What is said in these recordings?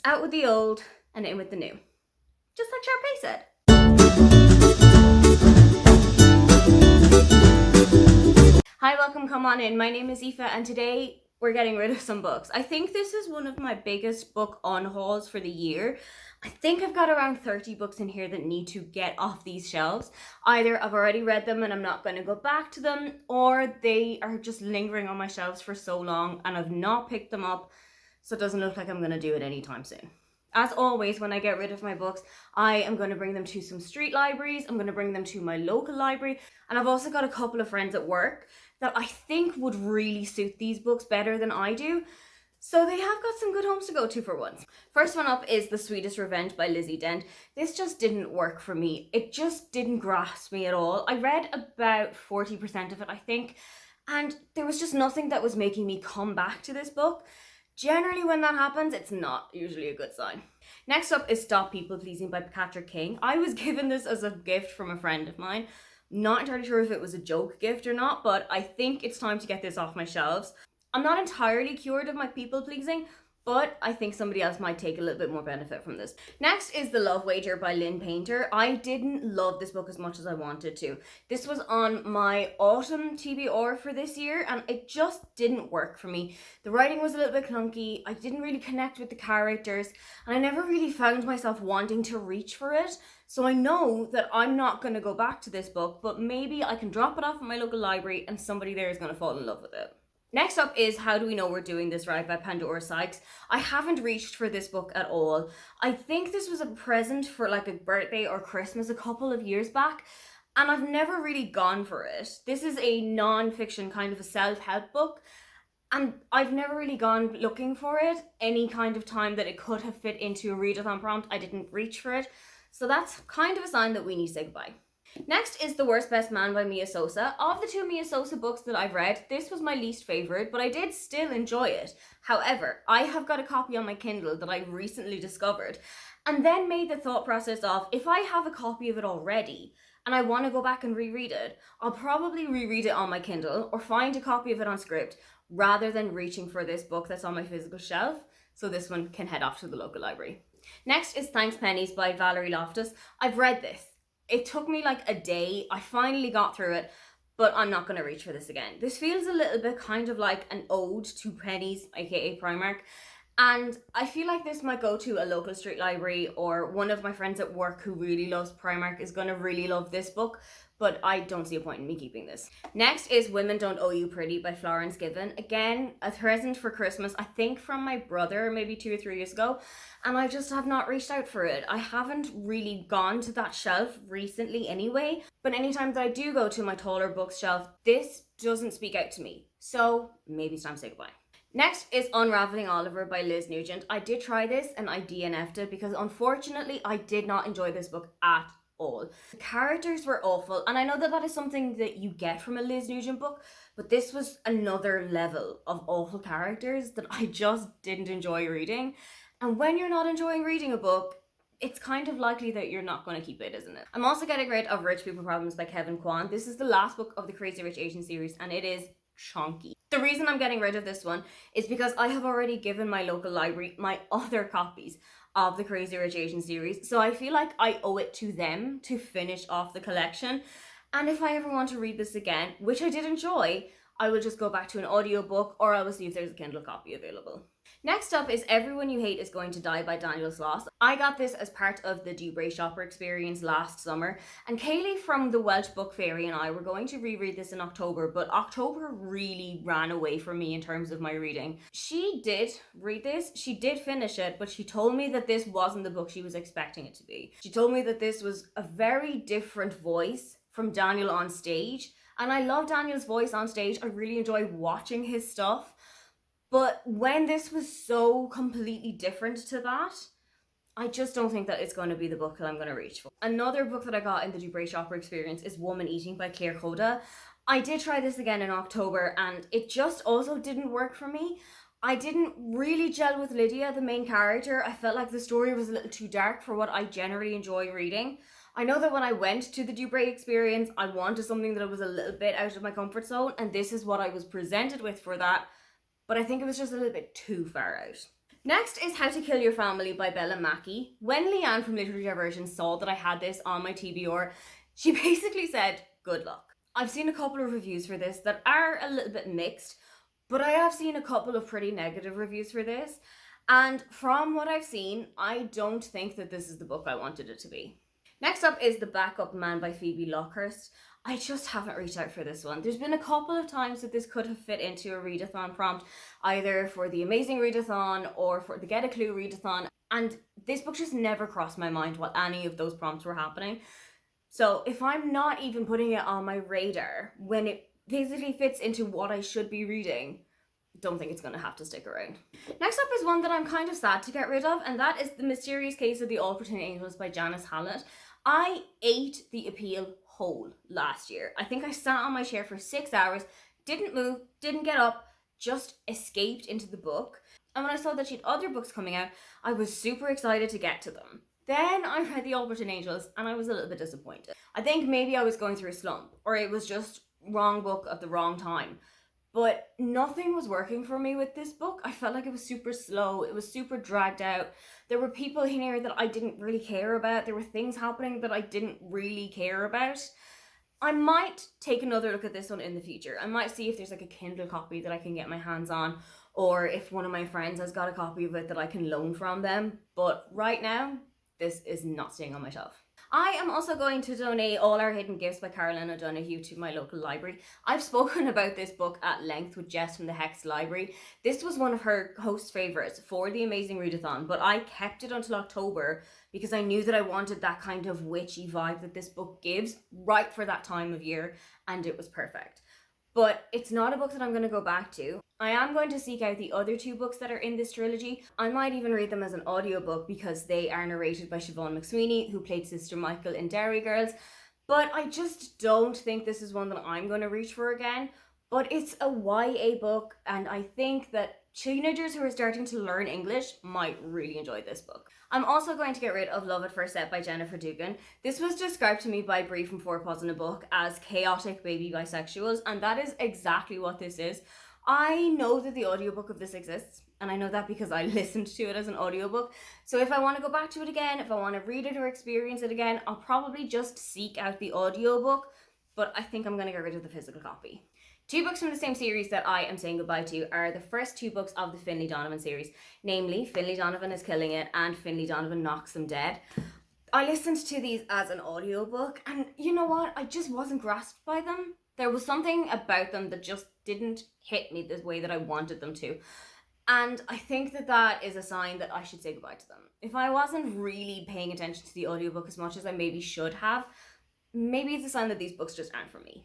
Out with the old and in with the new. Just like Sharpay said. Hi, welcome, come on in. My name is Aoife and today we're getting rid of some books. I think this is one of my biggest book unhauls for the year. I think I've got around 30 books in here that need to get off these shelves. Either I've already read them and I'm not going to go back to them, or they are just lingering on my shelves for so long and I've not picked them up, so it doesn't look like I'm going to do it anytime soon. As always, when I get rid of my books, I am going to bring them to some street libraries. I'm going to bring them to my local library. And I've also got a couple of friends at work that I think would really suit these books better than I do. So they have got some good homes to go to for once. First one up is The Sweetest Revenge by Lizzie Dent. This just didn't work for me. It just didn't grasp me at all. I read about 40% of it, I think, and there was just nothing that was making me come back to this book. Generally, when that happens, it's not usually a good sign. Next up is Stop People Pleasing by Patrick King. I was given this as a gift from a friend of mine. Not entirely sure if it was a joke gift or not, but I think it's time to get this off my shelves. I'm not entirely cured of my people pleasing, but I think somebody else might take a little bit more benefit from this. Next is The Love Wager by Lynn Painter. I didn't love this book as much as I wanted to. This was on my autumn TBR for this year and it just didn't work for me. The writing was a little bit clunky, I didn't really connect with the characters, and I never really found myself wanting to reach for it. So I know that I'm not going to go back to this book, but maybe I can drop it off at my local library and somebody there is going to fall in love with it. Next up is How Do We Know We're Doing This Right by Pandora Sykes. I haven't reached for this book at all. I think this was a present for like a birthday or Christmas a couple of years back, and I've never really gone for it. This is a non-fiction kind of a self-help book, and I've never really gone looking for it. Any kind of time that it could have fit into a readathon prompt, I didn't reach for it. So that's kind of a sign that we need to say goodbye. Next is The Worst Best Man by Mia Sosa. Of the two Mia Sosa books that I've read, this was my least favourite, but I did still enjoy it. However, I have got a copy on my Kindle that I recently discovered, and then made the thought process of, if I have a copy of it already, and I want to go back and reread it, I'll probably reread it on my Kindle, or find a copy of it on script, rather than reaching for this book that's on my physical shelf, so this one can head off to the local library. Next is Thanks Pennies by Valerie Loftus. I've read this. It took me like a day. I finally got through it, but I'm not going to reach for this again. This feels a little bit kind of like an ode to pennies, aka Primark. And I feel like this might go to a local street library, or one of my friends at work who really loves Primark is going to really love this book, but I don't see a point in me keeping this. Next is Women Don't Owe You Pretty by Florence Given. Again, a present for Christmas, I think from my brother maybe 2 or 3 years ago, and I just have not reached out for it. I haven't really gone to that shelf recently anyway, but anytime that I do go to my taller bookshelf, this doesn't speak out to me. So maybe it's time to say goodbye. Next is Unraveling Oliver by Liz Nugent. I did try this and I DNF'd it because unfortunately I did not enjoy this book at all. The characters were awful, and I know that that is something that you get from a Liz Nugent book, but this was another level of awful characters that I just didn't enjoy reading. And when you're not enjoying reading a book, it's kind of likely that you're not going to keep it, isn't it? I'm also getting rid of Rich People Problems by Kevin Kwan. This is the last book of the Crazy Rich Asian series, and it is chunky. The reason I'm getting rid of this one is because I have already given my local library my other copies of the Crazy Rich Asian series, so I feel like I owe it to them to finish off the collection. And if I ever want to read this again, which I did enjoy, I will just go back to an audiobook, or I will see if there's a Kindle copy available. Next up is Everyone You Hate Is Going to Die by Daniel Sloss. I got this as part of the Dewbray Shopper experience last summer, and Kaylee from the Welsh Book Fairy and I were going to reread this in October, but October really ran away from me in terms of my reading. She did read this, she did finish it, but she told me that this wasn't the book she was expecting it to be. She told me that this was a very different voice from Daniel on stage, and I love Daniel's voice on stage. I really enjoy watching his stuff. But when this was so completely different to that, I just don't think that it's going to be the book that I'm going to reach for. Another book that I got in the Dewbray Shopper experience is Woman Eating by Claire Coda. I did try this again in October and it just also didn't work for me. I didn't really gel with Lydia, the main character. I felt like the story was a little too dark for what I generally enjoy reading. I know that when I went to the Dewbray experience, I wanted something that was a little bit out of my comfort zone, and this is what I was presented with for that, but I think it was just a little bit too far out. Next is How to Kill Your Family by Bella Mackie. When Lianne from Literary Diversion saw that I had this on my TBR, she basically said, good luck. I've seen a couple of reviews for this that are a little bit mixed, but I have seen a couple of pretty negative reviews for this. And from what I've seen, I don't think that this is the book I wanted it to be. Next up is The Backup Man by Phoebe Lockhurst. I just haven't reached out for this one. There's been a couple of times that this could have fit into a readathon prompt, either for the Amazing Readathon or for the Get a Clue Readathon, and this book just never crossed my mind while any of those prompts were happening. So if I'm not even putting it on my radar when it basically fits into what I should be reading, don't think it's going to have to stick around. Next up is one that I'm kind of sad to get rid of, and that is The Mysterious Case of the All Pretending Angels by Janice Hallett. I ate the appeal whole last year. I think I sat on my chair for 6 hours, didn't move, didn't get up, just escaped into the book. And when I saw that she had other books coming out, I was super excited to get to them. Then I read The All Pretending Angels and I was a little bit disappointed. I think maybe I was going through a slump, or it was just wrong book at the wrong time. But nothing was working for me with this book. I felt like it was super slow. It was super dragged out. There were people in here that I didn't really care about. There were things happening that I didn't really care about. I might take another look at this one in the future. I might see if there's like a Kindle copy that I can get my hands on, or if one of my friends has got a copy of it that I can loan from them. But right now, this is not staying on my shelf. I am also going to donate All Our Hidden Gifts by Carolyn O'Donoghue to my local library. I've spoken about this book at length with Jess from the Hex Library. This was one of her host favourites for the Amazing Readathon, but I kept it until October because I knew that I wanted that kind of witchy vibe that this book gives right for that time of year, and it was perfect. But it's not a book that I'm going to go back to. I am going to seek out the other two books that are in this trilogy. I might even read them as an audiobook because they are narrated by Siobhan McSweeney, who played Sister Michael in Derry Girls. But I just don't think this is one that I'm going to reach for again. But it's a YA book, and I think that teenagers who are starting to learn English might really enjoy this book. I'm also going to get rid of Love at First Sight by Jennifer Dugan. This was described to me by Brie from Four Paws in a Book as chaotic baby bisexuals, and that is exactly what this is. I know that the audiobook of this exists, and I know that because I listened to it as an audiobook. So if I want to go back to it again, if I want to read it or experience it again, I'll probably just seek out the audiobook, but I think I'm going to get rid of the physical copy. Two books from the same series that I am saying goodbye to are the first two books of the Finlay Donovan series, namely Finlay Donovan is Killing It and Finlay Donovan Knocks Them Dead. I listened to these as an audiobook, and you know what? I just wasn't grasped by them. There was something about them that just didn't hit me the way that I wanted them to. And I think that that is a sign that I should say goodbye to them. If I wasn't really paying attention to the audiobook as much as I maybe should have, maybe it's a sign that these books just aren't for me.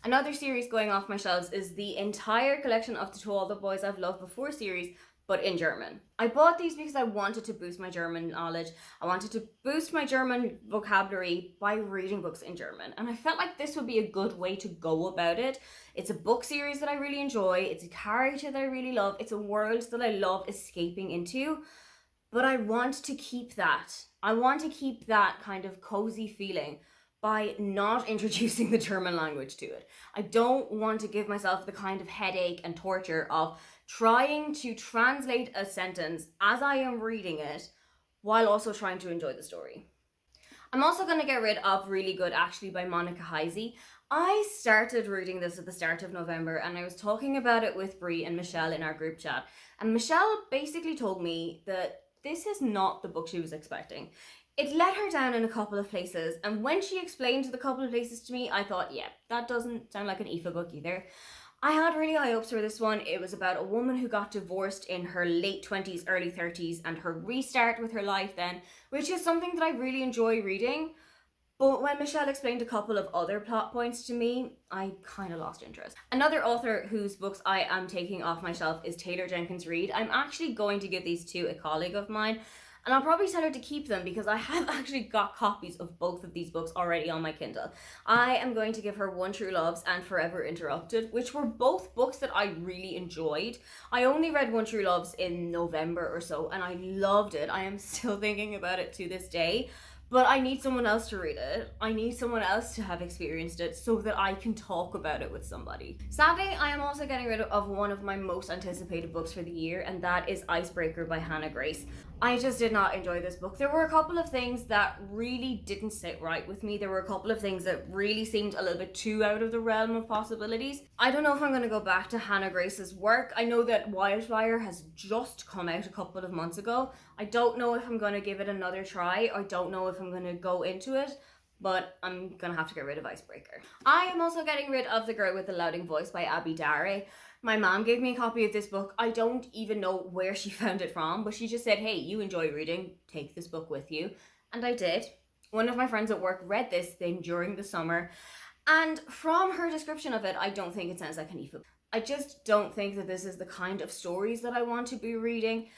Another series going off my shelves is the entire collection of the To All the Boys I've Loved Before series, but in German. I bought these because I wanted to boost my German knowledge. I wanted to boost my German vocabulary by reading books in German. And I felt like this would be a good way to go about it. It's a book series that I really enjoy. It's a character that I really love. It's a world that I love escaping into. But I want to keep that. I want to keep that kind of cozy feeling by not introducing the German language to it. I don't want to give myself the kind of headache and torture of trying to translate a sentence as I am reading it while also trying to enjoy the story. I'm also going to get rid of Really Good Actually by Monica Heisey. I started reading this at the start of November, and I was talking about it with Brie and Michelle in our group chat. And Michelle basically told me that this is not the book she was expecting. It let her down in a couple of places, and when she explained the couple of places to me, I thought, yeah, that doesn't sound like an Aoife book either. I had really high hopes for this one. It was about a woman who got divorced in her late 20s, early 30s, and her restart with her life then, which is something that I really enjoy reading. But when Michelle explained a couple of other plot points to me, I kind of lost interest. Another author whose books I am taking off my shelf is Taylor Jenkins Reid. I'm actually going to give these to a colleague of mine, and I'll probably tell her to keep them because I have actually got copies of both of these books already on my Kindle. I am going to give her One True Loves and Forever Interrupted, which were both books that I really enjoyed. I only read One True Loves in November or so, and I loved it. I am still thinking about it to this day. but I need someone else to read it. I need someone else to have experienced it so that I can talk about it with somebody. Sadly, I am also getting rid of one of my most anticipated books for the year, and that is Icebreaker by Hannah Grace. I just did not enjoy this book. There were a couple of things that really didn't sit right with me. There were a couple of things that really seemed a little bit too out of the realm of possibilities. I don't know if I'm going to go back to Hannah Grace's work. I know that Wildfire has just come out a couple of months ago. I don't know if I'm going to give it another try. I don't know if I'm going to go into it, but I'm gonna have to get rid of Icebreaker. I am also getting rid of The Girl with the Louding Voice by Abby Dare. My mom gave me a copy of this book. I don't even know where she found it from, but she just said, hey, you enjoy reading, take this book with you. And I did. One of my friends at work read this thing during the summer, and from her description of it, I don't think it sounds like an Aoife. I just don't think that this is the kind of stories that I want to be reading,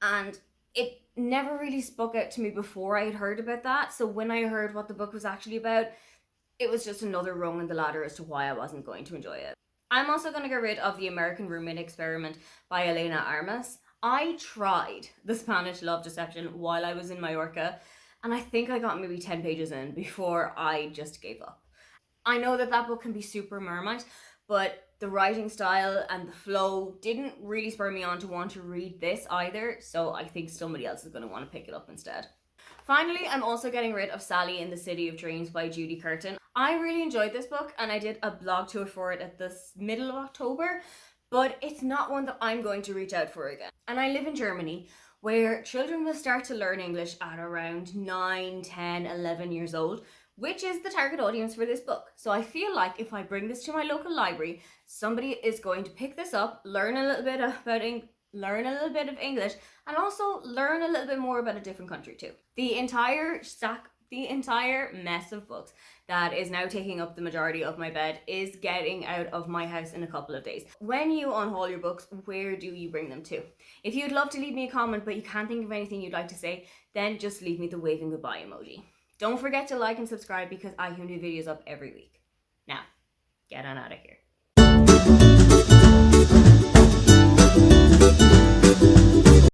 and it never really spoke out to me before I had heard about that. So when I heard what the book was actually about, it was just another rung in the ladder as to why I wasn't going to enjoy it. I'm also going to get rid of The American Roommate Experiment by Elena Armas. I tried The Spanish Love Deception while I was in Mallorca, and I think I got maybe 10 pages in before I just gave up. I know that that book can be super Marmite, but the writing style and the flow didn't really spur me on to want to read this either, so I think somebody else is going to want to pick it up instead. Finally, I'm also getting rid of Sally in the City of Dreams by Judy Curtin. I really enjoyed this book, and I did a blog tour for it at the middle of October, but it's not one that I'm going to reach out for again. And I live in Germany, where children will start to learn English at around 9, 10, 11 years old, which is the target audience for this book. So I feel like if I bring this to my local library, somebody is going to pick this up, learn a little bit of English, and also learn a little bit more about a different country too. The entire mess of books that is now taking up the majority of my bed is getting out of my house in a couple of days. When you unhaul your books, where do you bring them to? If you'd love to leave me a comment but you can't think of anything you'd like to say, then just leave me the waving goodbye emoji. Don't forget to like and subscribe because I have new videos up every week. Now, get on out of here.